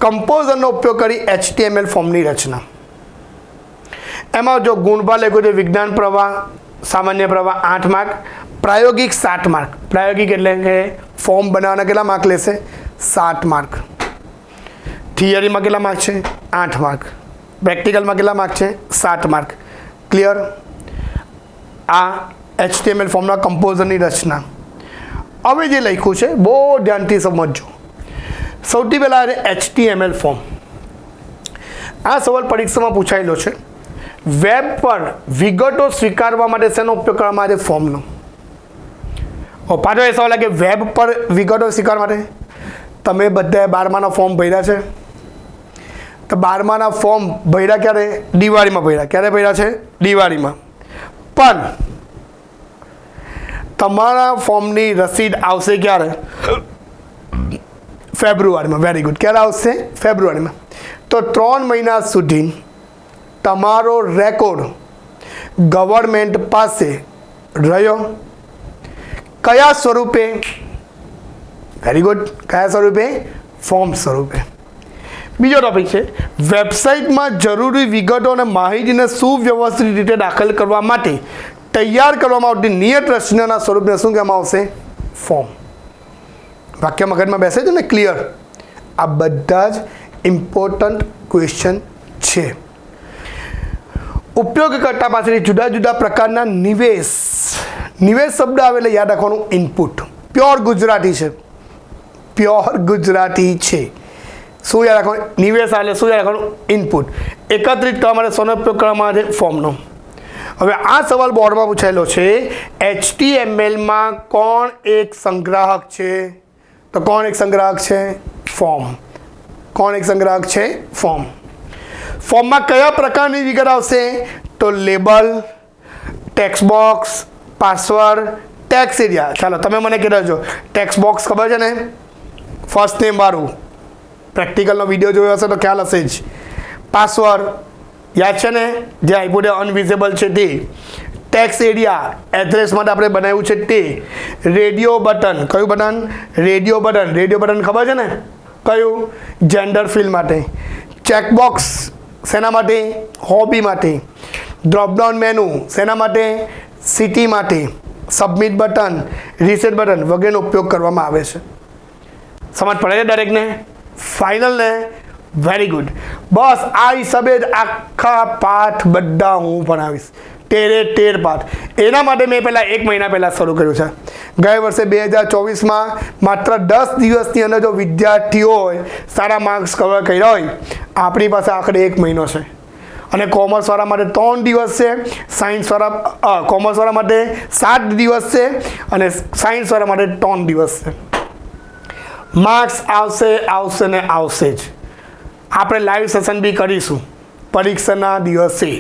કમ્પોઝરનો ઉપયોગ કરી HTML ફોર્મની રચના. એમાં જો ગુણભાર લખ્યું છે વિજ્ઞાન પ્રવાહ, સામાન્ય પ્રવાહ 8 માર્ક, પ્રાયોગિક 7 માર્ક. પ્રાયોગિક એટલે કે ફોર્મ બનાવવાના કેટલા માર્ક લેશે? 7 માર્ક. થિયરીમાં કેટલા માર્ક છે? 8 માર્ક. પ્રેક્ટિકલમાં કેટલા માર્ક છે? 7 માર્ક. ક્લિયર? આ HTML ફોર્મના કમ્પોઝરની રચના. હવે જે લખ્યું છે બહુ ધ્યાનથી સમજજો. સૌથી પહેલાં HTML ફોર્મ. આ સવાલ પરીક્ષામાં પૂછાયેલો છે. વેબ પર વિગતો સ્વીકારવા માટે શેનો ઉપયોગ કરવામાં આવે? ફોર્મનો. પાછો એ સવાલ કે વેબ પર વિગતો સ્વીકારવા માટે તમે બધાએ 12માના ફોર્મ ભર્યા છે. તો 12માના ફોર્મ ભર્યા ક્યારે? દિવાળીમાં ભર્યા. ક્યારે ભર્યા છે? દિવાળીમાં. પણ તમારા ફોર્મની રસીદ આવશે ક્યારે? ફેબ્રુઆરીમાં. Very good. ક્યારે આવશે? ફેબ્રુઆરીમાં. તો 3 મહિના સુધી તમારો રેકોર્ડ ગવર્મેન્ટ પાસે રહ્યો. કયા સ્વરૂપે? Very good. કયા સ્વરૂપે? ફોર્મ સ્વરૂપે. બીજો ટોપિક છે વેબસાઇટમાં જરૂરી વિગતો અને માહિતીને સુવ્યવસ્થિત રીતે દાખલ કરવા માટે તૈયાર કરવામાં આવતી નિયત રચનાના સ્વરૂપને શું કહેવામાં આવશે? ફોર્મ. વાક્ય મગજમાં બેસે છે ને? ક્લિયર? આ બધા જ ઇમ્પોર્ટન્ટ ક્વેશ્ચન છે. ઉપયોગકર્તા પાસેથી જુદા જુદા પ્રકારના નિવેશ શબ્દ આવે એટલે યાદ રાખવાનું ઇનપુટ. પ્યોર ગુજરાતી છે. પ્યોર ગુજરાતી છે. શું યાદ રાખવાનું? નિવેશ એટલે શું યાદ રાખવાનું? ઇનપુટ. એકત્રિત કરવા માટે શોનો ઉપયોગ કરવામાં આવે? ફોર્મનો. હવે આ સવાલ બોર્ડમાં પૂછાયેલો છે HTMLમાં કોણ એક સંગ્રાહક છે? તો કોણ એક સંગ્રાહક છે? ફોર્મ. કોણ એક સંગ્રાહક છે? ફોર્મ. ફોર્મમાં કયા પ્રકારની વિગત આવશે? તો label, text box, password, tax area. ચાલો તમે મને કહેતા છો ટેક્સ્ટ બોક્સ ખબર છે ને? ફર્સ્ટ નેમ વાળું. પ્રેક્ટિકલનો વિડીયો જોયો હશે તો ખ્યાલ હશે જ. પાસવર્ડ યાદ છે ને? જે આઈપોડે અનવિઝેબલ છે તે. ટેક્સ એરિયા એડ્રેસ માટે આપણે બનાવ્યું છે તે. Radio button. કયું button? Radio button. Radio button ખબર છે ને? કયું? જેન્ડર ફિલ્ડ માટે. ચેકબોક્સ શેના માટે? હોબી માટે. ડ્રોપડાઉન મેનુ શેના માટે? સિટી માટે. સબમિટ બટન, રીસેટ બટન વગેરેનો ઉપયોગ કરવામાં આવે છે. સમજ પડે છે દરેકને? ફાઇનલ ને? Very good. બસ આ હિસાબે જ આખા પાઠ બધા હું ભણાવીશ. 13 પાઠ. એના માટે મેં પહેલાં 1 મહિના પહેલાં શરૂ કર્યું છે. ગયા વર્ષે 2024માં માત્ર 10 દિવસની અંદર જો વિદ્યાર્થીઓએ સારા માર્ક્સ કવર કર્યા હોય, આપણી પાસે આખરે 1 મહિનો છે. અને કોમર્સવાળા માટે 3 દિવસ છે, સાયન્સવાળા કોમર્સવાળા માટે 7 દિવસ છે અને સાયન્સવાળા માટે 3 દિવસ છે. માર્ક્સ આવશે ને આવશે જ. આપણે લાઈવ સેશન બી કરીશું પરીક્ષાના દિવસે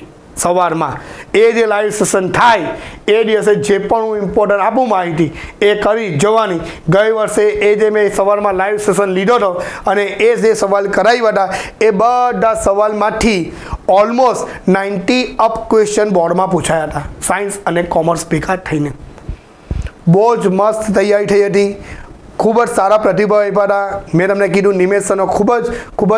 સવારમાં. એ જે લાઈવ સેશન થાય એ દિવસે જે પણ હું ઇમ્પોર્ટન્ટ આપું માહિતી એ કરી જવાની. ગઈ વર્ષે એ જે મેં સવારમાં લાઈવ સેશન લીધો હતો અને એ જે સવાલ કરાવ્યા હતા એ બધા સવાલમાંથી ઓલમોસ્ટ 90 અપ ક્વેશ્ચન બોર્ડમાં પૂછાયા હતા, સાયન્સ અને કોમર્સ ભેગા થઈને. બહુ જ મસ્ત તૈયારી થઈ હતી. ખૂબ જ સારા પ્રતિભાવ આપ્યા હતા. મેં તમને કીધું નિમેશ સરનો ખૂબ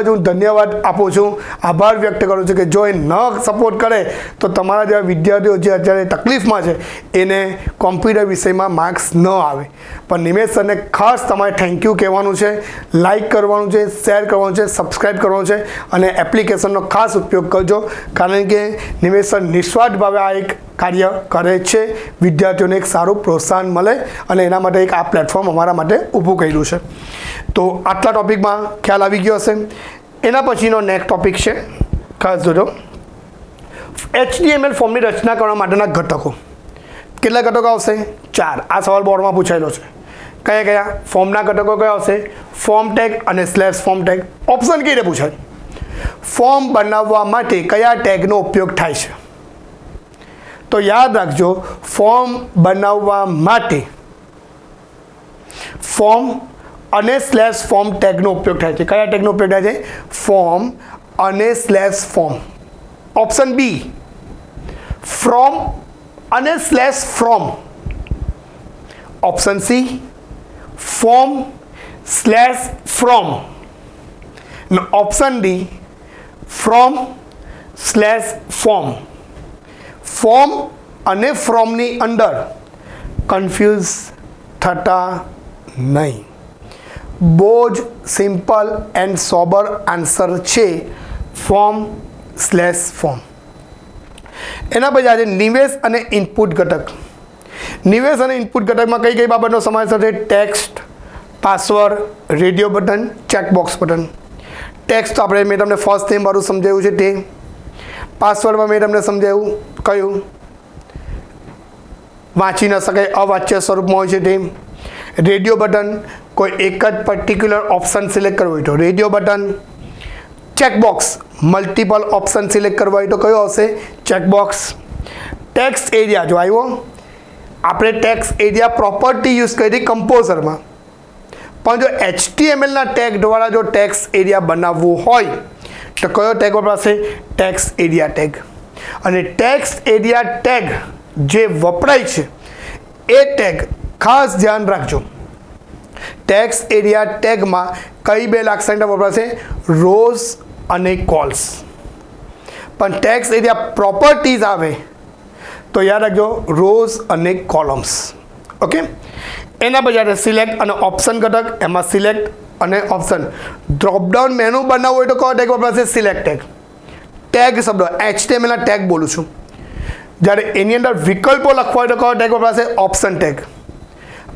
જ હું ધન્યવાદ આપું છું, આભાર વ્યક્ત કરું છું કે જો એ ન સપોર્ટ કરે તો તમારા જેવા વિદ્યાર્થીઓ જે અત્યારે તકલીફમાં છે એને કોમ્પ્યુટર વિષયમાં માર્ક્સ ન આવે. પણ નિમેશ સરને ખાસ તમારે થેન્ક યુ કહેવાનું છે, લાઇક કરવાનું છે, શેર કરવાનું છે, સબસ્ક્રાઈબ કરવાનું છે અને એપ્લિકેશનનો ખાસ ઉપયોગ કરજો. કારણ કે નિમેશ સર નિસ્વાર્થ ભાવે આ એક કાર્ય કરે છે. વિદ્યાર્થીઓને એક સારું પ્રોત્સાહન મળે અને એના માટે એક આ પ્લેટફોર્મ અમારા માટે ઊભું કર્યું છે. તો આટલા ટૉપિકમાં ખ્યાલ આવી ગયો હશે. એના પછીનો નેક્સ્ટ ટૉપિક છે, ખાસ જોજો, HTML ફોર્મની રચના કરવા માટેના ઘટકો. કેટલા ઘટકો આવશે? 4. આ સવાલ બોર્ડમાં પૂછાયેલો છે. કયા કયા ફોર્મના ઘટકો કયા આવશે? ફોર્મ ટેગ અને સ્લેશ ફોર્મ ટેગ. ઓપ્શન કઈ રીતે પૂછાય? ફોર્મ બનાવવા માટે કયા ટેગનો ઉપયોગ થાય છે? તો યાદ રાખજો, ફોર્મ બનાવવા માટે ફોર્મ અને સ્લેશ ફોર્મ ટેગનો ઉપયોગ થાય છે. કયા ટેગનો ઉપયોગ થાય છે? ફોર્મ અને slash form. Option B from અને slash from. Option C form slash from. અને ઓપ્શન ડી ફ્રોમ/ફોર્મ. ફોર્મ અને ફ્રોમની અંદર કન્ફ્યુઝ થતા નહીં. બહુ જ સિમ્પલ એન્ડ સોબર આન્સર છે ફોર્મ/ફોર્મ. એના પછી આજે નિવેશ અને ઇનપુટ ઘટક. નિવેશ અને ઇનપુટ ઘટકમાં કઈ કઈ બાબતનો સમાવેશ થશે? Text, password, radio button, checkbox button. Text આપણે મેં તમને ફર્સ્ટ થીમ વાળું સમજાવ્યું છે તે. પાસવર્ડમાં મેં તમને સમજાવ્યું કયું વાંચી ન શકાય અવાચ્ય સ્વરૂપમાં હોય છે તે. રેડિયો બટન કોઈ એક જ પર્ટિક્યુલર ઓપ્શન સિલેક્ટ કરવો હોય તો radio button. Checkbox multiple option select કરવા હોય તો કયો આવશે? ચેકબોક્સ. ટેક્સ્ટ એરિયા જો આવ્યો, આપણે ટેક્સ્ટ એરિયા પ્રોપર્ટી યુઝ કરી કમ્પોઝરમાં, પણ જો HTMLના ટેગ દ્વારા જો ટેક્સ્ટ એરિયા બનાવવું હોય તો કયો ટેગ વપરાશે? Text area tag. અને ટેક્સ્ટ એરિયા ટેગ જે વપરાય છે એ ટેગ ખાસ ધ્યાન રાખજો. ટેક્સ્ટ એરિયા ટેગમાં કઈ બે લાક્ષણિકતા વપરાશે? રોઝ અને કોલ્સ. પણ ટેક્સ્ટ એરિયા પ્રોપર્ટીઝ આવે તો યાદ રાખજો રોઝ અને કોલમ્સ. ઓકે. એના પછી આપણે સિલેક્ટ અને ઓપ્શન ઘટક. એમાં સિલેક્ટ અને ઓપ્શન ડ્રોપડાઉન મેનુ બનાવવું હોય તો કયો ટેગ વપરાશે? Select tag. ટેગ શબ્દ HTMLના ટેગ બોલું છું. જ્યારે એની અંદર વિકલ્પો લખવા હોય તો કયો ટેગ વપરાશે? Option tag.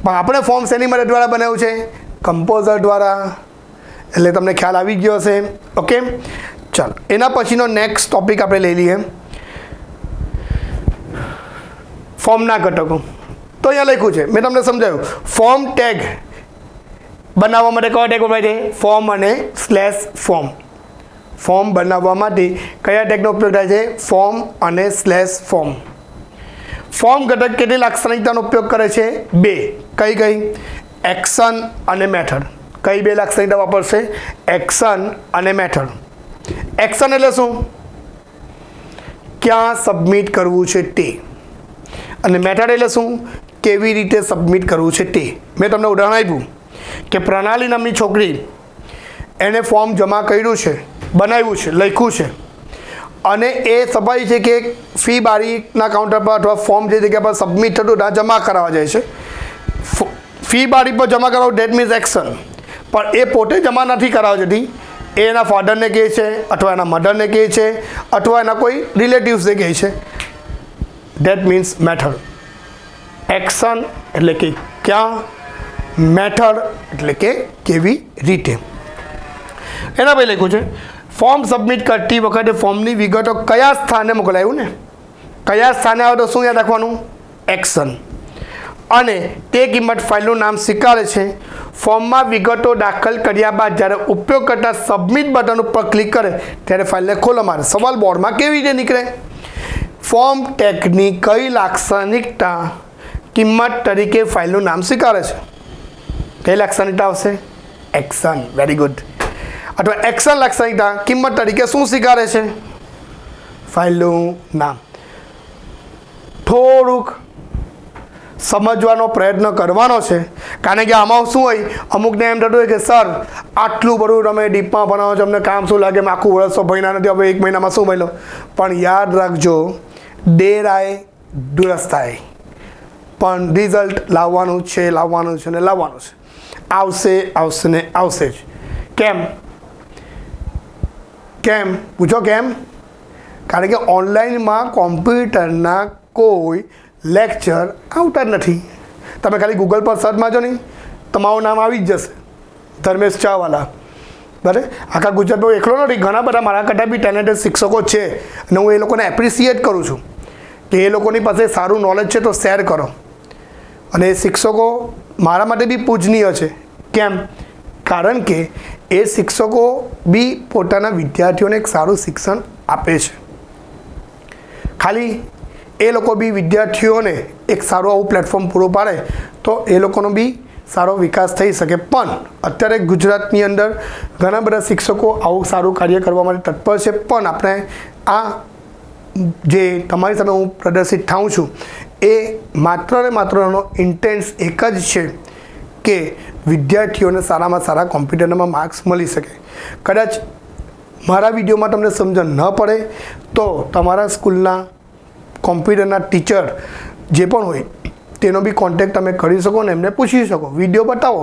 પણ આપણે ફોર્મ શેની મદદ દ્વારા બનાવ્યું છે? કમ્પોઝર દ્વારા. એટલે તમને ખ્યાલ આવી ગયો હશે. ઓકે ચાલો એના પછીનો નેક્સ્ટ ટોપિક આપણે લઈ લઈએ ફોર્મના ઘટકો. તો અહીંયા લખ્યું છે મેં તમને સમજાવ્યું ફોર્મ ટેગ બનાવવા માટે કયો ટેગ વપરાય છે? ફોર્મ અને /ફોર્મ. ફોર્મ બનાવવા માટે કયા ટેગનો ઉપયોગ થાય છે? ફોર્મ અને /ફોર્મ. ફોર્મ ઘટક કેટલી લાક્ષણિકતાનો ઉપયોગ કરે છે? બે. કઈ કઈ? એક્શન અને મેથડ. કઈ બે લાક્ષણિકતા વાપરશે? એક્શન અને મેથડ. એક્શન એટલે શું? ક્યાં સબમિટ કરવું છે તે. અને મેથડ એટલે શું? કેવી રીતે સબમિટ કરવું છે તે. મેં તમને ઉદાહરણ આપ્યું કે પ્રણાલી નામની છોકરી એણે ફોર્મ જમા કર્યું છે, બનાવ્યું છે, લખ્યું છે અને એ સફાઈ છે કે ફી બારીના કાઉન્ટર પર અથવા ફોર્મ જે જગ્યા પર સબમિટ થતું ત્યાં જમા કરાવવા જાય છે. ફી બારી પર જમા કરાવવું ડેટ મીન્સ એક્શન. પણ એ પોતે જમા નથી કરાવવા જતી, એ એના ફાધરને કહે છે અથવા એના મધરને કહે છે અથવા એના કોઈ રિલેટિવ્સને કહે છે. Date means method. એક્શન એટલે કે ક્યાં, મેથડ એટલે કે કેવી રીતે. એના પછી લખ્યું છે ફોર્મ સબમિટ કરતી વખતે ફોર્મની વિગતો કયા સ્થાને મોકલાયું ને? કયા સ્થાને આવે તો શું યાદ રાખવાનું? એક્શન. અને તે કિંમત ફાઇલનું નામ સ્વીકારે છે. ફોર્મમાં વિગતો દાખલ કર્યા બાદ જ્યારે ઉપયોગકર્તા સબમિટ બટન ઉપર ક્લિક કરે ત્યારે ફાઇલને ખોલવા માટે સવાલ બોર્ડમાં કેવી રીતે નીકળે? ફોર્મ ટેગની કઈ લાક્ષણિકતા કિંમત તરીકે ફાઇલનું નામ સ્વીકારે છે? કઈ લાક્ષણિકતા આવશે? એક્શન. Very good. અથવા એક્શન લાક્ષણિકતા કિંમત તરીકે શું સ્વીકારે છે? ફાઇલનું નામ. થોડુંક સમજવાનો પ્રયત્ન કરવાનો છે, કારણ કે આમાં શું હોય, અમુકને એમ થતું હોય કે સર આટલું બધું તમે ડીપમાં ભણાવો છો, અમને કામ શું લાગે, આખું વર્ષ તો ભણ્યા નથી, હવે 1 મહિનામાં શું ભણ્યો? પણ યાદ રાખજો દેર આય દુરસ્ત આય, પણ રિઝલ્ટ લાવવાનું છે ને લાવવાનું છે. આવશે ને આવશે જ. કેમ પૂછો? કેમ? કારણ કે ઓનલાઈનમાં કોમ્પ્યુટરના કોઈ લેક્ચર આવતા જ નથી. તમે ખાલી ગૂગલ પર સર્ચ મારજો નહીં, તમારું નામ આવી જ જશે, ધર્મેશ ચાવાલા. બરાબર? આખા ગુજરાતમાં એકલો નથી, ઘણા બધા મારા કરતાં બી ટેલેન્ટેડ શિક્ષકો છે અને હું એ લોકોને એપ્રિસિએટ કરું છું કે એ લોકોની પાસે સારું નોલેજ છે તો શેર કરો. અને એ શિક્ષકો મારા માટે બી પૂજનીય છે. કેમ? કારણ કે એ શિક્ષકો બી પોતાના વિદ્યાર્થીઓને એક સારું શિક્ષણ આપે છે. ખાલી એ લોકો બી વિદ્યાર્થીઓને એક સારું આવું પ્લેટફોર્મ પૂરું પાડે તો એ લોકોનો બી સારો વિકાસ થઈ શકે. પણ અત્યારે ગુજરાતની અંદર ઘણા બધા શિક્ષકો આવું સારું કાર્ય કરવા માટે તત્પર છે. પણ આપણે આ જે તમારી સામે હું પ્રદર્શિત થાઉં છું એ માત્ર ને માત્ર એનો ઇન્ટેન્સ એક જ છે કે વિદ્યાર્થીઓને સારામાં સારા કોમ્પ્યુટરમાં માર્ક્સ મળી શકે. કદાચ મારા વિડીયોમાં તમને સમજણ ન પડે તો તમારા સ્કૂલના કોમ્પ્યુટરના ટીચર જે પણ હોય તેનો બી કોન્ટેક્ટ તમે કરી શકો ને એમને પૂછી શકો, વિડીયો બતાવો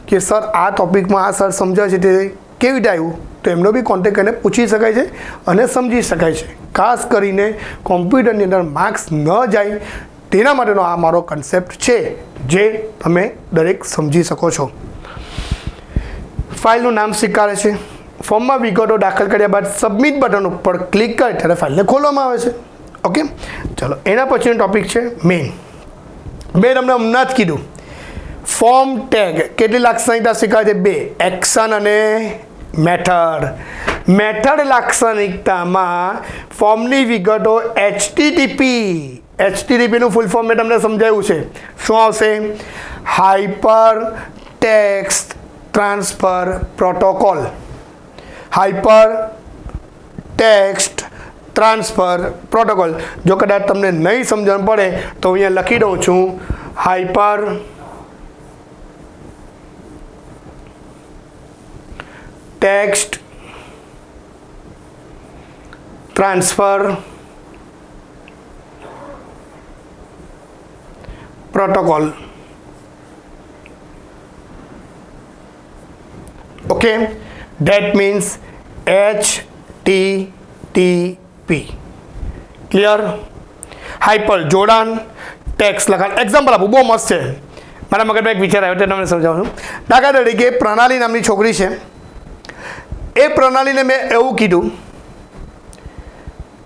કે સર આ ટૉપિકમાં આ સર સમજાવે છે તે કેવી રીતે આવ્યું, તો એમનો બી કોન્ટેક્ટ કરીને પૂછી શકાય છે અને સમજી શકાય છે. ખાસ કરીને કોમ્પ્યુટરની અંદર માર્ક્સ ન જાય તેના માટેનો આ મારો કન્સેપ્ટ છે જે તમે દરેક સમજી શકો છો. ફાઇલનું નામ સ્વીકારે છે. ફોર્મમાં વિગતો દાખલ કર્યા બાદ સબમિટ બટન ઉપર ક્લિક કરે ત્યારે ફાઇલને ખોલવામાં આવે છે. ઓકે, ચલો એના પછીનો ટૉપિક છે મેઇન. મેં તમને હમણાં જ કીધું ફોર્મ ટેગ કેટલી લાક્ષણિકતા સ્વીકારે છે? 2, એક્શન અને મેથડ. મેથડ લાક્ષણિકતામાં ફોર્મની વિગતો HTTPનું ફૂલ ફોર્મ મેં તમને સમજાવ્યું છે. શું આવશે? Hyper text transfer protocol. Hyper text transfer protocol. જો કદાચ તમને નહીં સમજણ પડે તો અહીંયા લખી દઉં છું hyper text transfer protocol. Okay, that means HTTP. Clear? Hyper જોડાણ, ટેક્સ્ટ લખાણ. એક્ઝામ્પલ આપું, બહુ મસ્ત છે, મારા મગજમાં એક વિચાર આવ્યો તે તમને સમજાવું છું. દાખલા તરીકે પ્રણાલી નામની છોકરી છે. એ પ્રણાલીને મેં એવું કીધું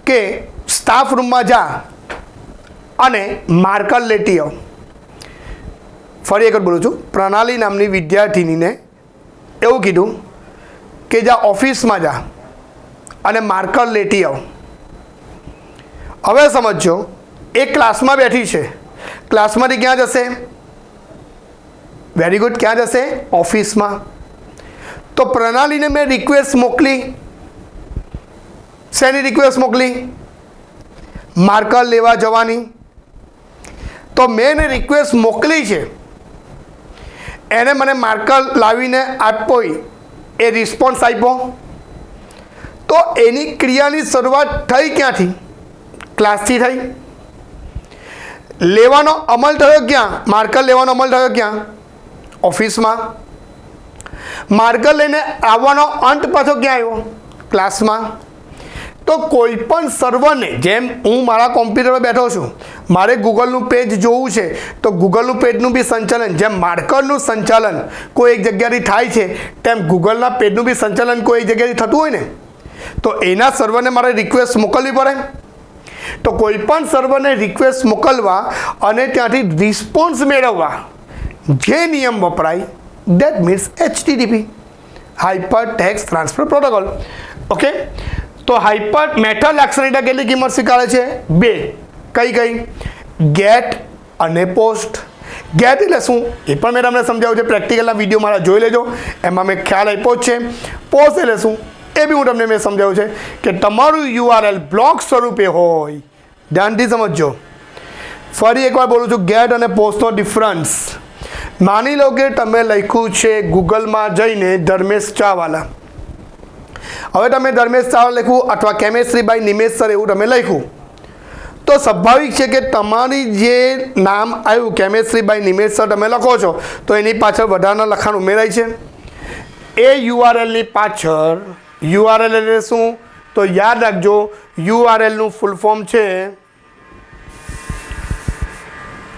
કે સ્ટાફ રૂમમાં જા અને માર્કર લેતી આવ. ફરી એક બોલું છું, પ્રણાલી નામની વિદ્યાર્થીનીને એવું કીધું કે જા ઓફિસમાં જા અને માર્કર લેતી આવ. હવે સમજો, એ ક્લાસમાં બેઠી છે. ક્લાસમાંથી ક્યાં જશે? વેરી ગુડ, ક્યાં જશે? ઓફિસમાં. તો પ્રણાલીને મેં રિક્વેસ્ટ મોકલી. શેની રિક્વેસ્ટ મોકલી? માર્કર લેવા જવાની. તો મેં એને રિક્વેસ્ટ મોકલી છે, એને મને માર્કર લાવીને આપ્યો, એ રિસ્પોન્સ આપ્યો. તો એની ક્રિયાની શરૂઆત થઈ ક્યાંથી? ક્લાસથી થઈ. લેવાનો અમલ થયો ક્યાં? માર્કર લેવાનો અમલ થયો ક્યાં? ઓફિસમાં. માર્કર લઈને આવવાનો અંત પાછો ક્યાં આવ્યો? ક્લાસમાં. તો કોઈ પણ સર્વરને, જેમ હું મારા કોમ્પ્યુટર પર બેઠો છું, મારે ગૂગલનું પેજ જોવું છે, તો ગૂગલનું પેજનું બી સંચાલન, જેમ માર્કરનું સંચાલન કોઈ એક જગ્યાથી થાય છે, તેમ ગૂગલના પેજનું બી સંચાલન કોઈ એક જગ્યાથી થતું હોય ને, તો એના સર્વરને મારે રિક્વેસ્ટ મોકલવી પડે. તો કોઈ પણ સર્વરને રિક્વેસ્ટ મોકલવા અને ત્યાંથી રિસ્પોન્સ મેળવવા જે નિયમ વપરાય, that means HTTP, hyper text transfer protocol. Okay, તો હાઇપર મેથડ લાક્ષણિકતા કેટલી કિંમત સ્વીકારે છે? 2. કઈ કઈ? ગેટ અને પોસ્ટ. ગેટ એટલે શું એ પણ મેં તમને સમજાવ્યું છે, પ્રેક્ટિકલના વિડીયો મારા જોઈ લેજો, એમાં મેં ખ્યાલ આપ્યો જ છે. પોસ્ટ એટલે શું એ બી હું તમને મેં સમજાવ્યું છે કે તમારું URL બ્લોક સ્વરૂપે હોય. ધ્યાનથી સમજજો. ફરી એકવાર બોલું છું, ગેટ અને પોસ્ટનો ડિફરન્સ. માની લો કે તમે લખ્યું છે ગૂગલમાં જઈને ધર્મેશ ચાવાલા. હવે તમે ધર્મેશ ચાવાલા લખ્યું અથવા કેમેસ્ટ્રી બાય નિમેશ સર એવું તમે લખ્યું, તો સ્વાભાવિક છે કે તમારી જે નામ આવ્યું કેમેસ્ટ્રી બાય નિમેશ સર તમે લખો છો, તો એની પાછળ વધારાના લખાણ ઉમેરાય છે. એ URLની પાછળ, URL એટલે શું? તો યાદ રાખજો, URLનું ફૂલ ફોર્મ છે,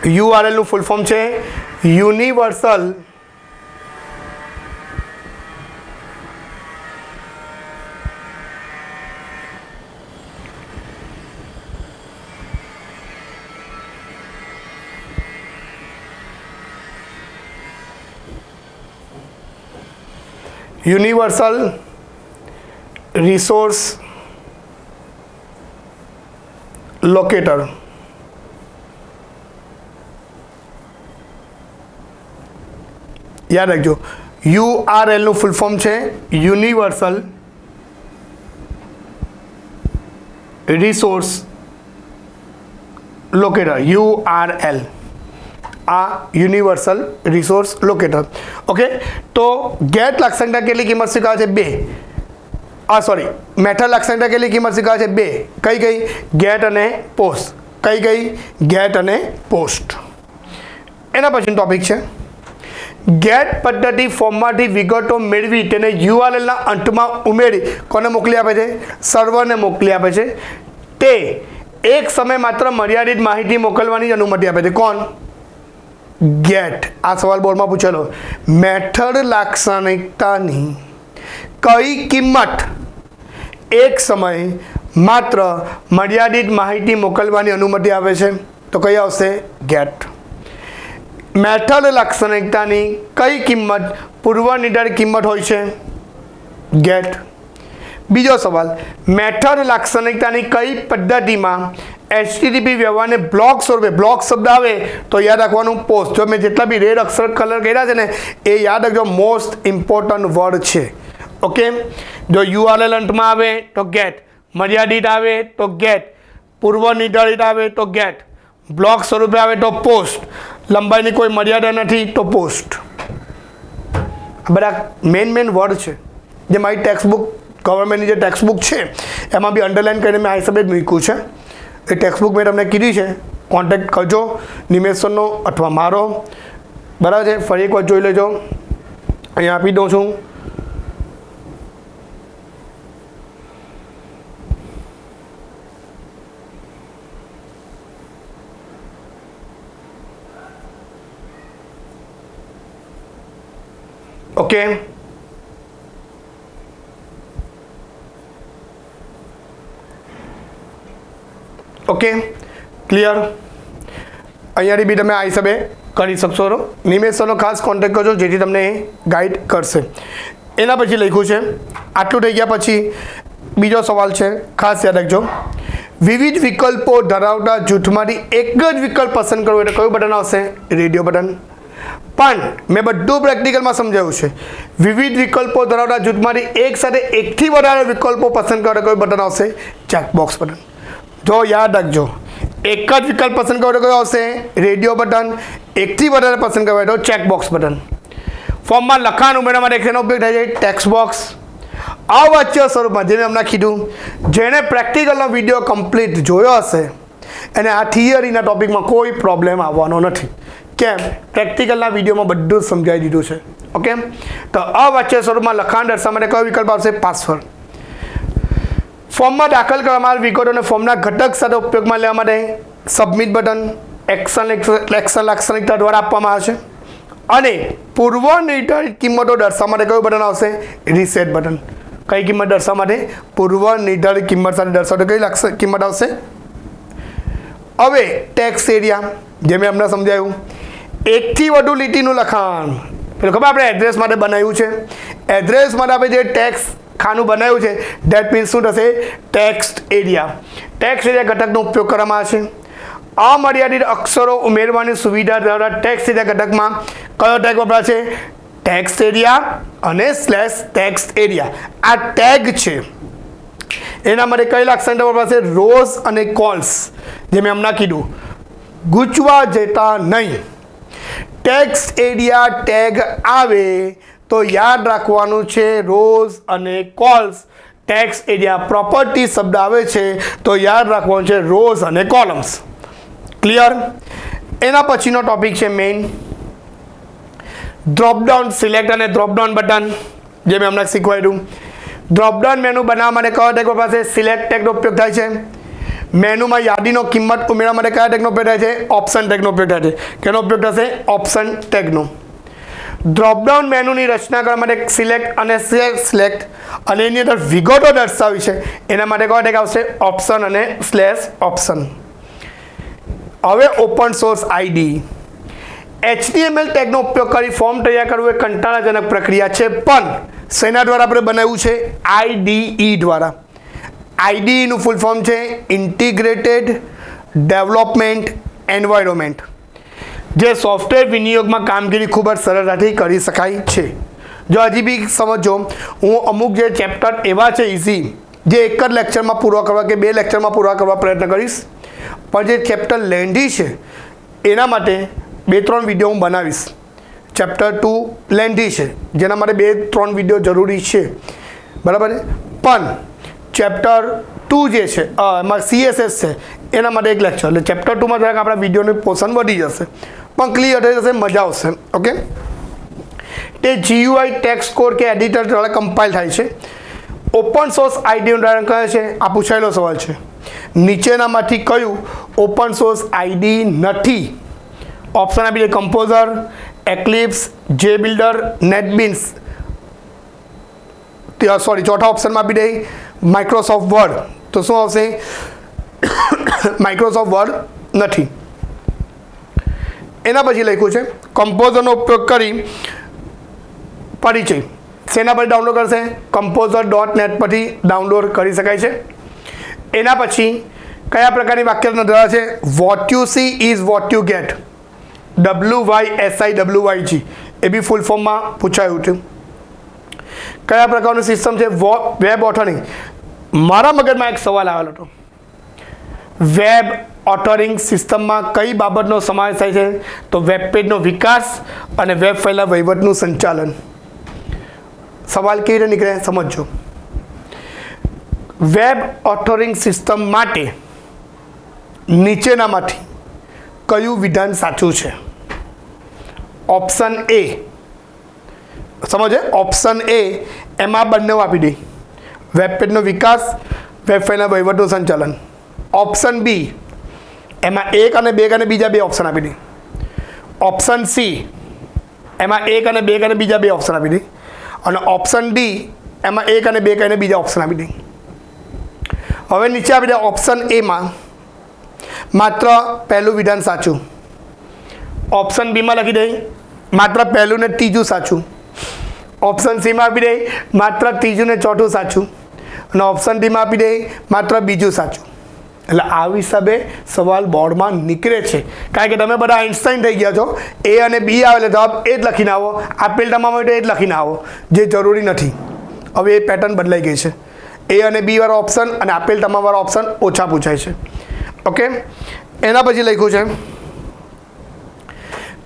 યુઆરએલનું ફૂલ ફોર્મ છે યુનિવર્સલ રિસોર્સ લોકેટર. યાદ રાખજો, યુઆરએલનું ફૂલ ફોર્મ છે યુનિવર્સલ રિસોર્સ લોકેટર, URL. આ યુનિવર્સલ રિસોર્સ લોકેટર. ઓકે, તો ગેટ લાક્ષણિકતા કેટલી કિંમત સ્વીકારે છે? 2. સોરી, મેથડ લાક્ષણિકતા કેટલી કિંમત સ્વીકારે છે? 2. કઈ ગેટ અને પોસ્ટ. કઈ ગેટ અને પોસ્ટ. એના પછીનો ટોપિક છે ગેટ પદ્ધતિ ફોર્મમાંથી વિગતો મેળવી તેને યુઆરએલના અંતમાં ઉમેરી કોને મોકલી આપે છે? સર્વરને મોકલી આપે છે. તે એક સમય માત્ર મર્યાદિત માહિતી મોકલવાની જ અનુમતિ આપે છે. કોણ? ગેટ. આ સવાલ બોર્ડમાં પૂછેલો. મેથડ લાક્ષણિકતાની કઈ કિંમત એક સમય માત્ર મર્યાદિત માહિતી મોકલવાની અનુમતિ આપે છે? તો કઈ આવશે? ગેટ. મેથડ લાક્ષણિકતાની કઈ કિંમત પૂર્વ નિર્ધારિત કિંમત હોય છે? ગેટ. બીજો સવાલ, મેથડ લાક્ષણિકતાની કઈ પદ્ધતિમાં HTTP વ્યવહારને બ્લોક સ્વરૂપે, બ્લોક શબ્દ આવે તો યાદ રાખવાનું પોસ્ટ. જો મેં જેટલા બી રેડ અક્ષર કલર કર્યા છે ને એ યાદ રાખજો, મોસ્ટ ઇમ્પોર્ટન્ટ વર્ડ છે. ઓકે, જો યુઆરએલ અંતમાં આવે તો ગેટ, મર્યાદિત આવે તો ગેટ, પૂર્વ નિર્ધારિત આવે તો ગેટ, બ્લોક સ્વરૂપે આવે તો પોસ્ટ, લંબાઈની કોઈ મર્યાદા નથી તો પોસ્ટ. બધા મેન વર્ડ છે જે મારી ટેક્સ્ટબુક, ગવર્મેન્ટની જે ટેક્સ્ટબુક છે એમાં બી અંડરલાઇન કરીને મેં આ હિસાબે જ મૂક્યું છે. એ ટેક્સ્ટબુક મેં તમને કીધી છે, કોન્ટેક્ટ કરજો નિમેશ સરનો અથવા મારો. બરાબર છે, ફરી એકવાર જોઈ લેજો. અહીંયા આપી દઉં છું. Okay, okay, clear. અહીંયાથી બી તમે આ હિસાબે કરી શકશો. નિમેશ સરનો ખાસ કોન્ટેક્ટ કરજો જેથી તમને ગાઈડ કરશે. એના પછી લખ્યું છે, આટલું થઈ ગયા પછી બીજો સવાલ છે, ખાસ યાદ રાખજો. વિવિધ વિકલ્પો ધરાવતા જૂથમાંથી એક જ વિકલ્પ પસંદ કરવો એટલે કયું બટન આવશે? Radio button. પણ મેં બધું પ્રેક્ટિકલમાં સમજાવ્યું છે. વિવિધ વિકલ્પો ધરાવતા જૂથમાંથી એક સાથે એકથી વધારે વિકલ્પો પસંદ કરો કયું બટન આવશે? Checkbox button. જો યાદ રાખજો, એક જ વિકલ્પ પસંદ કરો કયો આવશે? Radio button. એકથી વધારે પસંદ કરવા તો ચેકબોક્સ બટન. ફોર્મમાં લખાણ ઉમેરવા માટે શેનો ઉપયોગ થાય છે? Text box. અવાચ્ય સ્વરૂપમાં જેને હમણાં કીધું, જેણે પ્રેક્ટિકલનો વિડીયો કમ્પ્લીટ જોયો હશે અને આ થિયરીના ટોપિકમાં કોઈ પ્રોબ્લેમ આવવાનો નથી. કેમ? પ્રેક્ટિકલના વિડીયોમાં બધું જ સમજાવી દીધું છે. ઓકે, તો અવાચ્ય સ્વરૂપમાં લખાણ દર્શાવવા માટે કયો વિકલ્પ આવશે? પાસવર્ડ. ફોર્મમાં દાખલ કરવામાં આવેલ વિગતોને ફોર્મના ઘટક સાથે ઉપયોગમાં લેવા માટે સબમિટ બટન એક્શન લાક્ષણિકતા દ્વારા આપવામાં આવે છે. અને પૂર્વ નિર્ધારિત કિંમતો દર્શાવવા માટે કયું બટન આવશે? Reset button. કઈ કિંમત દર્શાવવા માટે? પૂર્વ નિર્ધારિત કિંમત સાથે દર્શાવવા કઈ કિંમત આવશે? હવે ટેક્સ્ટ એરિયા, જે મેં હમણાં સમજાવ્યું, એકથી વધુ લીટીનું લખાણ. પેલું ખબર આપણે એડ્રેસ માટે બનાવ્યું છે, એડ્રેસ માટે આપણે જે ટેક્સ્ટ ખાનું બનાવ્યું છે ધેટ મીન્સ શું થશે? Text area. ટેક્સ્ટ એરિયા ઘટકનો ઉપયોગ કરવામાં આવે છે. અમર્યાદિત અક્ષરો ઉમેરવાની સુવિધા ધરાવતા ટેક્સ્ટ એરિયા ઘટકમાં કયો ટેગ વપરાશે? ટેક્સ્ટ એરિયા અને /ટેક્સ્ટ એરિયા. આ ટેગ છે એના માટે કઈ લાક્ષણિકતા વપરાશે? રોઝ અને કોલ્સ. જે મેં હમણાં કીધું, ગૂંચવા જતા નહીં. ટેક્સ્ટ એરિયા ટેગ આવે તો યાદ રાખવાનું છે રોઝ અને કોલ્સ. ટેક્સ્ટ એરિયા પ્રોપર્ટી શબ્દ આવે છે તો યાદ રાખવાનું છે રોઝ અને કોલમ્સ. ક્લિયર. એના પછીનો ટોપિક છે મેઇન ડ્રોપડાઉન સિલેક્ટ અને ડ્રોપડાઉન બટન, જે મેં હમણાં શીખવાડ્યું. ડ્રોપડાઉન મેનુ બનાવવા માટે કયો ટેગ પાસે? સિલેક્ટ ટેગનો ઉપયોગ થાય છે. મેનુમાં યાદીનો કિંમત ઉમેરવા માટે કયા ટેગનો ઉપયોગ થાય છે? ઓપ્શન ટેગનો ઉપયોગ થાય છે. કેનો ઉપયોગ થશે? ઓપ્શન ટેગનો. ડ્રોપડાઉન મેનુની રચના કરવા માટે સિલેક્ટ અને સિલેક્ટ અને એની અંદર વિગતો દર્શાવી છે એના માટે કયો ટેગ આવશે? ઓપ્શન અને /ઓપ્શન. હવે ઓપન સોર્સ આઈડી. HTML ટેગનો ઉપયોગ કરી ફોર્મ તૈયાર કરવું એ કંટાળાજનક પ્રક્રિયા છે, પણ શેના દ્વારા આપણે બનાવ્યું છે? IDE દ્વારા. IDEનું ફૂલ ફોર્મ છે ઇન્ટિગ્રેટેડ ડેવલપમેન્ટ એન્વાયરમેન્ટ. જે સોફ્ટવેર વિનિયોગમાં કામગીરી ખૂબ જ સરળતાથી કરી શકાય છે. જો હજી બી સમજો, હું અમુક જે ચેપ્ટર એવા છે ઇઝી જે એક જ લેક્ચરમાં પૂરા કરવા કે 2 લેક્ચરમાં પૂરા કરવા પ્રયત્ન કરીશ, પણ જે ચેપ્ટર લેન્ધી છે એના માટે 2-3 વિડીયો હું બનાવીશ. ચેપ્ટર 2 લેન્ધી છે, જેના માટે 2-3 વિડીયો જરૂરી છે, બરાબર છે. પણ ચેપ્ટર 2 જે છે એમાં CSS છે, એના માટે એક લેક્ચર. એટલે ચેપ્ટર 2માં જરાક આપણા વિડીયોની પોર્શન વધી જશે, પણ ક્લિયર થઈ જશે, મજા આવશે. ઓકે, તે GUI ટેક્સ્ટ કોડ કે એડિટર દ્વારા કમ્પાઇલ થાય છે. ઓપન સોર્સ આઈડીનું ઉદાહરણ કહે છે, આ પૂછાયેલો સવાલ છે. નીચેનામાંથી કયું ઓપન સોર્સ આઈડી નથી? ઓપ્શન આપી દે કમ્પોઝર, એક્લિપ્સ, JBuilder, NetBeans. ચોથા ઓપ્શનમાં આપી દે માઇક્રોસોફ્ટ વર્ડ. તો શું આવશે? માઇક્રોસોફ્ટ વર્ડ નથી. એના પછી લખ્યું છે કમ્પોઝરનો ઉપયોગ કરી પરિચય. શેના પર ડાઉનલોડ કરશે? composer.net પરથી ડાઉનલોડ કરી શકાય છે. એના પછી કયા પ્રકારની વાક્યરચના ધરાવે છે? What you she is what you get. WYSIWYG એ બી ફૂલ ફોર્મમાં પૂછાયું હતું. કયા પ્રકારની સિસ્ટમ છે? વેબ ઓથરિંગ. મારા મગજમાં એક સવાલ આવેલો હતો, વેબ ઓથરિંગ સિસ્ટમમાં કઈ બાબતનો સમાવેશ થાય છે? તો વેબ પેજનો વિકાસ અને વેબ ફાઇલના વહીવટનું સંચાલન. સવાલ કેવી રીતે નીકળે સમજો. વેબ ઓથરિંગ સિસ્ટમ માટે નીચેનામાંથી કયું વિધાન સાચું છે? ઓપ્શન A સમજે. ઓપ્શન A એમાં બંને આપી દે, વેબ પેજનો વિકાસ, વેબ ફાઇલના વહીવટનું સંચાલન. ઓપ્શન B એમાં 1 અને 2 અને બીજા 2 ઓપ્શન આપી દે. ઓપ્શન C એમાં 1 અને 2 અને બીજા 2 ઓપ્શન આપી દે. અને ઓપ્શન D એમાં 1 અને 2 અને બીજા ઓપ્શન આપી દે. હવે નીચે આપી દે ઓપ્શન A માં માત્ર પહેલું વિધાન સાચું. ઓપ્શન B માં લખી દે માત્ર પહેલું ને ત્રીજું સાચું. ઓપ્શન C માં આપી દે માત્ર ત્રીજું ને ચોથું સાચું. અને ઓપ્શન D માં આપી દે માત્ર બીજું સાચું. એટલે આ હિસાબે સવાલ બોર્ડમાં નીકળે છે, કારણ કે તમે બધા આઇન્સ્ટાઈન થઈ ગયા છો. A અને B આવે એટલે જવાબ એ જ લખીને આવો, આપેલ તમામ માટે એ જ લખીને આવો, જે જરૂરી નથી. હવે એ પેટર્ન બદલાઈ ગઈ છે. A અને B વાળા ઓપ્શન અને આપેલ તમામ વાળા ઓપ્શન ઓછા પૂછાય છે. ઓકે, એના પછી લખ્યું છે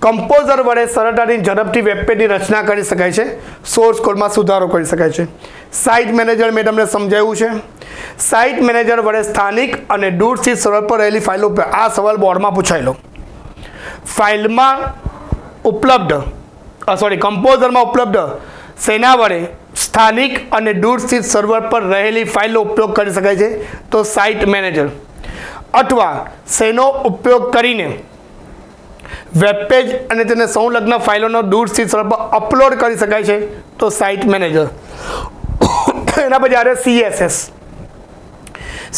કમ્પોઝર વડે સરળતાથી ઝડપથી વેબપેજની રચના કરી શકાય છે, સોર્સ કોડમાં સુધારો કરી શકાય છે. સાઇટ મેનેજર મેં તમને સમજાવ્યું છે. સાઇટ મેનેજર વડે સ્થાનિક અને દૂરસ્થિત સર્વર પર રહેલી ફાઇલો. આ સવાલ બોર્ડમાં પૂછાયેલો. ફાઇલમાં ઉપલબ્ધ કમ્પોઝરમાં ઉપલબ્ધ શેના વડે સ્થાનિક અને દૂરસ્થિત સર્વર પર રહેલી ફાઇલનો ઉપયોગ કરી શકાય છે? તો સાઇટ મેનેજર. અથવા શેનો ઉપયોગ કરીને વેબપેજ અને તેને સંલગ્ન ફાઇલોનો દૂરસ્થિત સર્વર પર અપલોડ કરી શકાય છે? તો સાઇટ મેનેજર. એના પછી આવે CSS.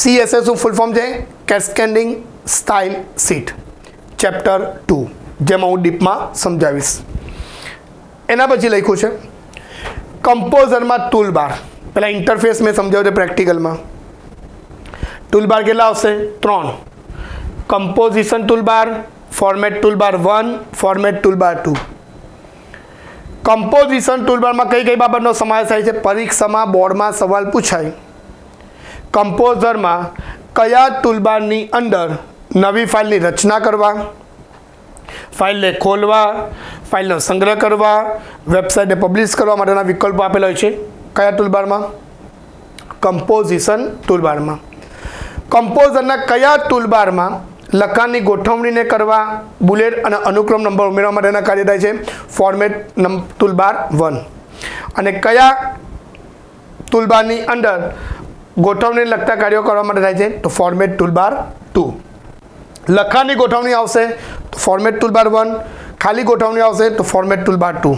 CSS નું ફૂલ ફોર્મ છે કેસ્કેડિંગ સ્ટાઇલ શીટ. ચેપ્ટર 2 જેમાં હું ડીપમાં સમજાવીશ. એના પછી લખ્યું છે કમ્પોઝરમાં ટૂલબાર. પહેલાં ઇન્ટરફેસ મેં સમજાવ્યું છે પ્રેક્ટિકલમાં. ટૂલબાર કેટલા આવશે? 3. Composition toolbar, format toolbar 1, format toolbar 2. Composition ટૂલબારમાં કઈ કઈ બાબતનો સમાવેશ થાય છે? પરીક્ષામાં બોર્ડમાં સવાલ પૂછાય. કમ્પોઝરમાં કયા ટૂલબારની અંદર નવી ફાઇલની રચના કરવા, ફાઇલને ખોલવા, ફાઇલનો સંગ્રહ કરવા, વેબસાઇટને પબ્લિશ કરવા માટેના વિકલ્પો આપેલા હોય છે? કયા ટૂલબારમાં? કમ્પોઝિશન ટૂલબારમાં. કમ્પોઝરના કયા ટૂલબારમાં લખાણની ગોઠવણીને કરવા, બુલેટ અને અનુક્રમ નંબર ઉમેરવા માટેના કાર્ય થાય છે? Format toolbar 1. અને કયા ટૂલબારની અંદર ગોઠવણીને લગતા કાર્યો કરવા માટે થાય છે? તો ફોર્મેટ ટૂલબાર 2. લખાણની ગોઠવણી આવશે તો ફોર્મેટ ટૂલબાર 1, ખાલી ગોઠવણી આવશે તો ફોર્મેટ ટૂલબાર 2.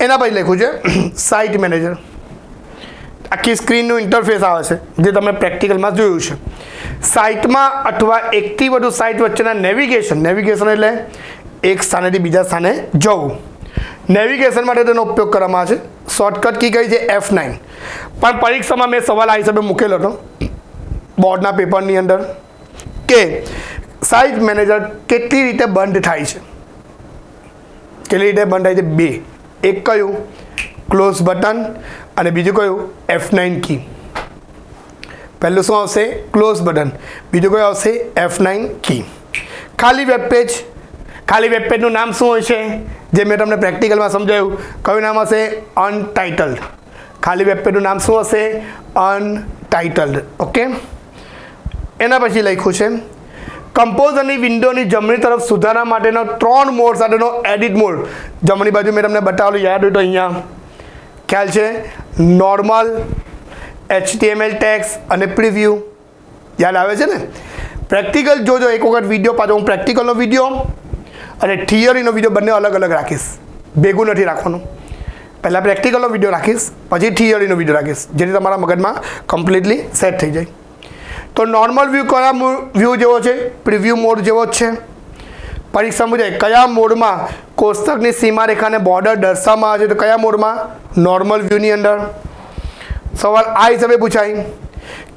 એના પછી લખ્યું છે સાઇટ મેનેજર. આખી સ્ક્રીનનું ઇન્ટરફેસ આવે છે, જે તમે પ્રેક્ટિકલમાં જોયું છે. સાઇટમાં અથવા એકથી વધુ સાઇટ વચ્ચેના નેવિગેશન એટલે એક સ્થાનેથી બીજા સ્થાને જવું. નેવિગેશન માટે તેનો ઉપયોગ કરવામાં આવે છે. શોર્ટકટ કી કઈ છે? F9. પણ પરીક્ષામાં મેં સવાલ આ હિસાબે મૂકેલો હતો બોર્ડના પેપરની અંદર કે સાઇટ મેનેજર કેટલી રીતે બંધ થાય છે? કેટલી રીતે બંધ થાય છે? 2. એક કયું? Close button. અને બીજું કયું? F9 key. પહેલું શું આવશે? Close button. બીજું કયું આવશે? F9 key. ખાલી વેબ પેજ ખાલી વેબ પેજનું નામ શું હોય છે? જે મેં તમને પ્રેક્ટિકલમાં સમજાવ્યું, કયું નામ હશે? અનટાઇટલ્ડ. ખાલી વેબ પેજનું નામ શું હશે? અનટાઇટલ્ડ. ઓકે. એના પછી લખ્યું છે કમ્પોઝરની વિન્ડોની જમણી તરફ સુધારા માટેનો 3 મોડ સાથેનો એડિટ મોડ. જમણી બાજુ મેં તમને બતાવેલું, યાદ હોય તો અહીંયા ખ્યાલ છે, નોર્મલ, HTML ટેક્સ અને પ્રિવ્યૂ. યાદ આવે છે ને? પ્રેક્ટિકલ જોજો એક વખત વિડીયો, પાછો હું પ્રેક્ટિકલનો વિડીયો અને થિયરીનો વિડીયો બંને અલગ અલગ રાખીશ, ભેગું નથી રાખવાનું. પહેલાં પ્રેક્ટિકલનો વિડીયો રાખીશ, પછી થિયરીનો વિડીયો રાખીશ, જેથી તમારા મગજમાં કમ્પ્લીટલી સેટ થઈ જાય. તો નોર્મલ વ્યૂ કયા વ્યૂ જેવો છે? પ્રિવ્યૂ મોડ જેવો જ છે. પરીક્ષા મુજબ કયા મોડમાં કોષ્ટકની સીમારેખાને બોર્ડર દર્શાવવામાં આવે છે? તો કયા મોડમાં? નોર્મલ વ્યૂની અંદર. સવાલ આ હિસાબે પૂછાય,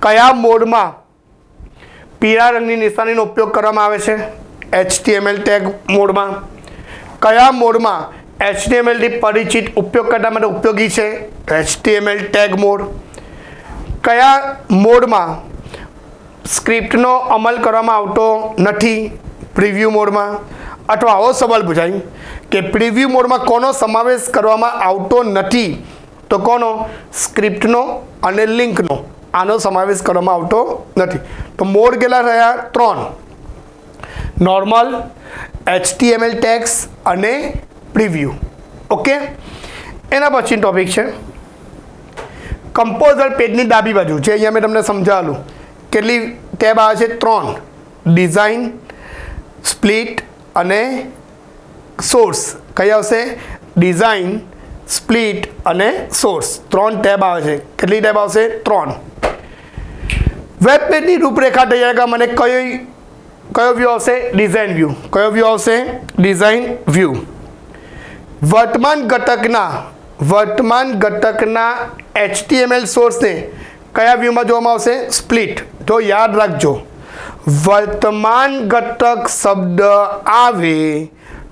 કયા મોડમાં પીળા રંગની નિશાનીનો ઉપયોગ કરવામાં આવે છે? HTML ટેગ મોડમાં. કયા મોડમાં HTML થી પરિચિત ઉપયોગકર્તા માટે ઉપયોગી છે? HTML tag mode. કયા મોડમાં સ્ક્રિપ્ટનો અમલ કરવામાં આવતો નથી? પ્રિવ્યૂ મોડમાં. અથવા આવો સવાલ પૂછાય કે પ્રિવ્યૂ મોડમાં કોનો સમાવેશ કરવામાં આવતો નથી? તો કોનો? સ્ક્રિપ્ટનો અને લિંકનો. આનો સમાવેશ કરવામાં આવતો નથી. તો મોડ કેટલા થયા? 3. નોર્મલ, HTML ટેક્સ અને પ્રિવ્યૂ. ઓકે. એના પછી ટોપિક છે કમ્પોઝર પેજની ડાબી બાજુ. જે અહીંયા મેં તમને સમજાવેલું. કેટલી ટેબ આવે છે? 3. ડિઝાઇન, સ્પ્લિટ અને સોર્સ. કઈ આવશે? ડિઝાઇન, સ્પ્લિટ અને સોર્સ. 3 ટેબ આવે છે. કેટલી ટેબ આવશે? 3. વેબ પેજની રૂપરેખા તૈયાર કરવા મને કયો વ્યૂ આવશે? Design view. કયો વ્યૂ આવશે? Design view. વર્તમાન ઘટકના HTML સોર્સને કયા વ્યૂમાં જોવામાં આવશે? સ્પ્લિટ. તો યાદ રાખજો, વર્તમાન ઘટક શબ્દ આવે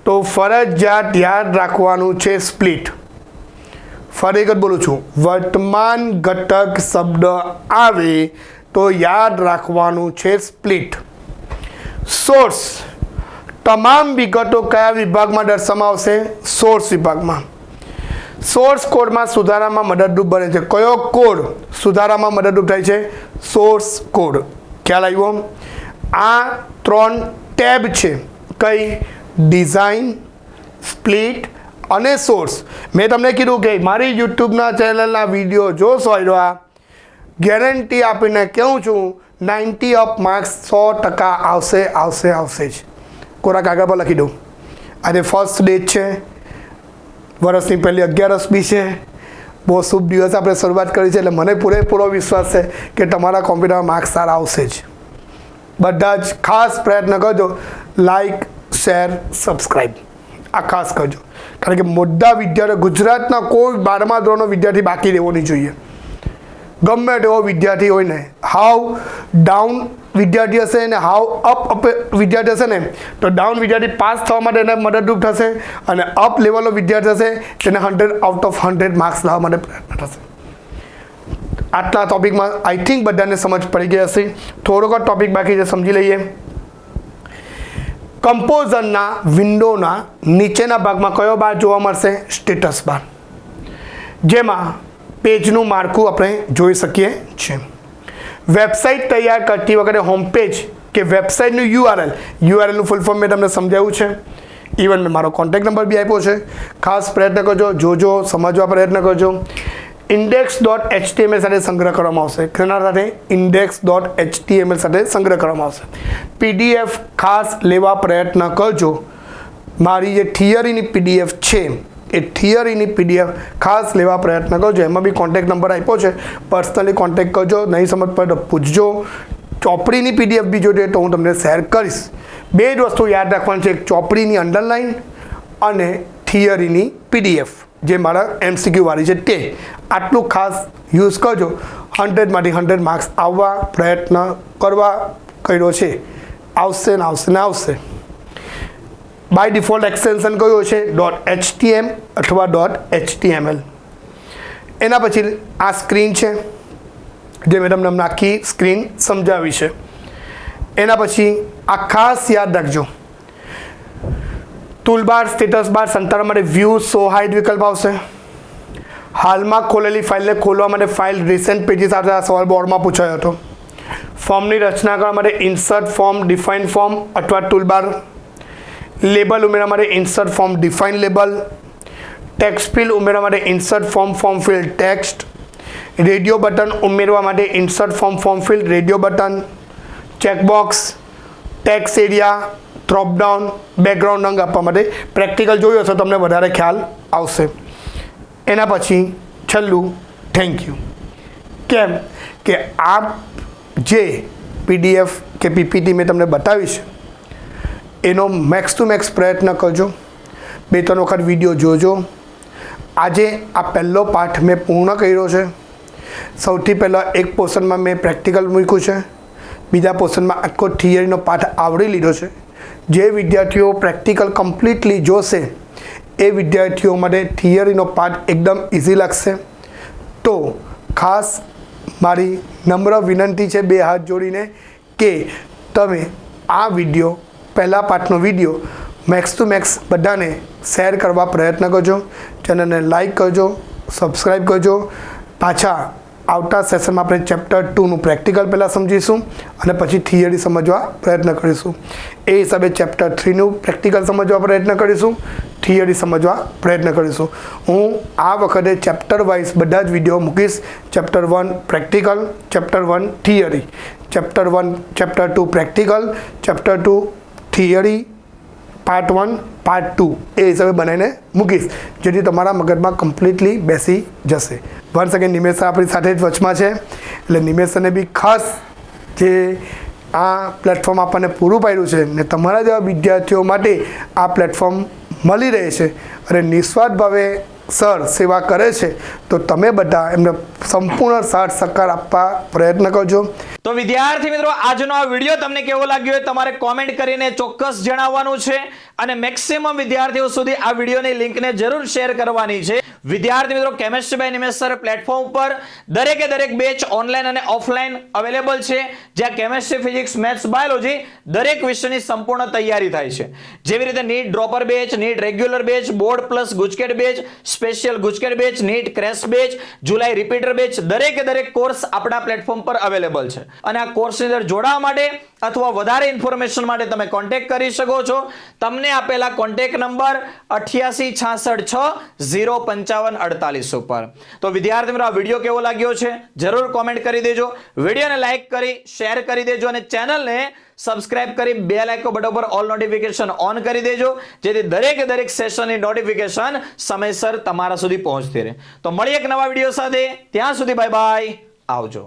તો ફરજિયાત યાદ રાખવાનું છે સ્પ્લિટ. ફરી એક બોલું છું, વર્તમાન ઘટક શબ્દ આવે તો યાદ રાખવાનું છે સ્પ્લિટ. સોર્સ. તમામ વિગતો કયા વિભાગમાં દર્શાવવામાં આવશે? સોર્સ વિભાગમાં. સોર્સ કોડમાં સુધારામાં મદદરૂપ બને છે. કયો કોડ સુધારામાં મદદરૂપ થાય છે? Source code. ખ્યાલ આવ્યો? આ 3 ટેબ છે. કઈ? ડિઝાઇન, સ્પ્લિટ અને સોર્સ. મેં તમને કીધું કે મારી યુટ્યુબના ચેનલના વિડીયો જોશો, આ ગેરંટી આપીને કહું છું 90 ઓફ માર્ક્સ 100% આવશે જ. કોરા કાગળ પર લખી દઉં. આજે ફર્સ્ટ ડેટ છે, વર્ષની પહેલી 11th બી છે. બહુ શુભ દિવસ આપણે શરૂઆત કરી છે, એટલે મને પૂરેપૂરો વિશ્વાસ છે કે તમારા કોમ્પ્યુટરમાં માર્ક્સ સારા આવશે જ. બધા જ ખાસ પ્રયત્ન કરજો, લાઈક, શેર, સબસ્ક્રાઈબ આ ખાસ કરજો. કારણ કે મોટા વિદ્યાર્થીઓ, ગુજરાતના કોઈ 12મા ધોરણનો વિદ્યાર્થી બાકી રહેવો નહીં જોઈએ. ગમે તેવો વિદ્યાર્થી હોય ને, હાવ ડાઉન વિદ્યાર્થી હશે ને હાવ અપ વિદ્યાર્થી હશે ને, તો ડાઉન વિદ્યાર્થી પાસ થવા માટે એને મદદરૂપ થશે, અને અપ લેવલનો વિદ્યાર્થી હશે તેને 100 આઉટ ઓફ 100 માર્ક્સ લાવવા માટે પ્રયત્ન થશે. આટલા ટોપિકમાં આઈ થિંક બધાને સમજ પડી ગઈ હશે. થોડોક જ ટોપિક બાકી છે, સમજી લઈએ. કમ્પોઝરના વિન્ડોના નીચેના ભાગમાં કયો બાર જોવા મળશે? Status bar. જેમાં પેજનું માળખું આપણે જોઈ શકીએ છીએ. વેબસાઇટ તૈયાર કરતી વખતે હોમ પેજ કે વેબસાઇટનું યુઆરએલનું ફૂલ ફોર્મ મેં તમને સમજાવ્યું છે. ઇવન મેં મારો કોન્ટેક્ટ નંબર બી આપ્યો છે. ખાસ પ્રયત્ન કરજો, જોજો, સમજવા પ્રયત્ન કરજો. index.html સાથે સંગ્રહ કરવામાં આવશે. તેના સાથે index.html સાથે સંગ્રહ કરવામાં આવશે. PDF ખાસ લેવા પ્રયત્ન કરજો. મારી જે થિયરીની PDF છે એ થિયરીની PDF ખાસ લેવા પ્રયત્ન કરજો. એમાં બી કોન્ટેક્ટ નંબર આપ્યો છે, પર્સનલી કોન્ટેક્ટ કરજો. નહીં સમજ પડે તો પૂછજો. ચોપડીની PDF બી જોઈએ તો હું તમને શેર કરીશ. 2 જ વસ્તુ યાદ રાખવાની છે, એક ચોપડીની અંડરલાઇન અને થિયરીની PDF જે મારા MCQ વાળી છે તે. આટલું ખાસ યુઝ કરજો. 100માંથી 100 માર્ક્સ આવવા પ્રયત્ન કરવા કર્યો છે. આવશે ને આવશે ને આવશે. બાય ડિફોલ્ટ એક્સટેન્શન કયો છે? .htm અથવા .html. એના પછી આ સ્ક્રીન છે, જે મેં તમને આખી સ્ક્રીન સમજાવી છે. એના પછી આ ખાસ યાદ રાખજો, ટૂલબાર સ્ટેટસ બાર સંતાડવા માટે વ્યૂ સો હાઇડ વિકલ્પ આવશે. હાલમાં ખોલેલી ફાઇલને ખોલવા માટે ફાઇલ રિસેન્ટ પેજીસ સાથે આ સવાલ બોર્ડમાં પૂછાયો હતો. ફોર્મની રચના કરવા માટે ઇન્સર્ટ ફોર્મ ડિફાઇન ફોર્મ અથવા ટૂલબાર. લેબલ ઉમેરવા માટે insert form define label. Text field ઉમેરવા માટે insert form field text. Radio button ઉમેરવા માટે insert form field radio button. Checkbox, text area, dropdown, background રંગ આપવા માટે પ્રેક્ટિકલ જોયું હશે તમને વધારે ખ્યાલ આવશે. એના પછી છેલ્લું થેન્ક યુ. કેમ કે આ જે PDF કે PPT મેં તમને બતાવી છે એનો મેક્સ ટુ મેક્સ પ્રયત્ન કરજો. 2-3 વખત વિડીયો જોજો. આજે આ પહેલો પાઠ મેં પૂર્ણ કર્યો છે. સૌથી પહેલાં એક પોર્શનમાં મેં પ્રેક્ટિકલ મૂક્યું છે. બીજા પોર્શનમાં આખો થિયરીનો પાઠ આવરી લીધો છે. જે વિદ્યાર્થીઓ પ્રેક્ટિકલ કમ્પ્લીટલી જોશે એ વિદ્યાર્થીઓ માટે થિયરીનો પાઠ એકદમ ઇઝી લાગશે. તો ખાસ મારી નમ્ર વિનંતી છે 2 હાથ જોડીને કે તમે આ વિડીયો પહેલા પાઠનો વિડીયો મેક્સ ટુ મેક્સ બધાને શેર કરવા પ્રયત્ન કરજો. ચેનલને લાઈક કરજો, સબસ્ક્રાઈબ કરજો. પાછા આવતા સેશનમાં આપણે ચેપ્ટર 2નું પ્રેક્ટિકલ પહેલાં સમજીશું અને પછી થિયરી સમજવા પ્રયત્ન કરીશું. એ હિસાબે ચેપ્ટર 3નું પ્રેક્ટિકલ સમજવા પ્રયત્ન કરીશું, થિયરી સમજવા પ્રયત્ન કરીશું. હું આ વખતે ચેપ્ટર વાઇઝ બધા જ વિડીયો મૂકીશ. Chapter 1 practical, chapter 1 theory, chapter 1 chapter 2 practical, chapter 2 theory, part 1 part 2 એ હિસાબે બનાવીને મૂકીશ જેથી તમારા મગજમાં કમ્પ્લીટલી બેસી જશે. વન સેકન્ડ નિમેશ સર આપણી સાથે જ વચમાં છે એટલે નિમેશ સરને બી ખાસ જે આ પ્લેટફોર્મ આપણને પૂરું પાડ્યું છે ને તમારા જેવા વિદ્યાર્થીઓ માટે આ પ્લેટફોર્મ મળી રહે છે અને નિસ્વાર્થ ભાવે સર સેવા કરે છે તો તમે બધા એમને સંપૂર્ણ સાથ સહકાર આપવા પ્રયત્ન કરજો. તો વિદ્યાર્થી મિત્રો આજનો આ વિડીયો તમને કેવો લાગ્યો એ તમારે કોમેન્ટ કરીને ચોક્કસ જણાવવાનું છે અને મેક્સિમમ વિદ્યાર્થીઓ સુધી આ વિડીયોની લિંકને જરૂર શેર કરવાની છે. વિદ્યાર્થી મિત્રો chemistry by Nimesh sir platform પર દરેક બેચ ઓનલાઈન અને ઓફલાઈન અવેલેબલ છે જ્યાં કેમિસ્ટ્રી, ફિઝિક્સ, મેથ્સ, બાયોલોજી દરેક વિષયની સંપૂર્ણ તૈયારી થાય છે. જેવી રીતે NEET dropper batch, NEET regular batch, board plus GUJCET batch, special GUJCET batch, NEET crash batch, July repeater batch દરેક કોર્સ આપણા પ્લેટફોર્મ પર અવેલેબલ છે. અને આ કોર્સની અંદર જોડાવા માટે અથવા વધારે ઇન્ફોર્મેશન માટે તમે કોન્ટેક્ટ કરી શકો છો. તમને આપેલા કોન્ટેક્ટ નંબર 8866605548 ઉપર. તો વિદ્યાર્થી મિત્રો આ વિડીયો કેવો લાગ્યો છે જરૂર કોમેન્ટ કરી દેજો. વિડીયોને લાઈક કરી શેર કરી દેજો અને ચેનલને સબસ્ક્રાઇબ કરી બેલ આઇકન બટન પર ઓલ નોટિફિકેશન ઓન કરી દેજો જેથી દરેક સેશનની નોટિફિકેશન સમયસર તમારા સુધી પહોંચતી રહે. તો મળીએ એક નવા વિડીયો સાથે. ત્યાં સુધી બાય બાય, આવજો.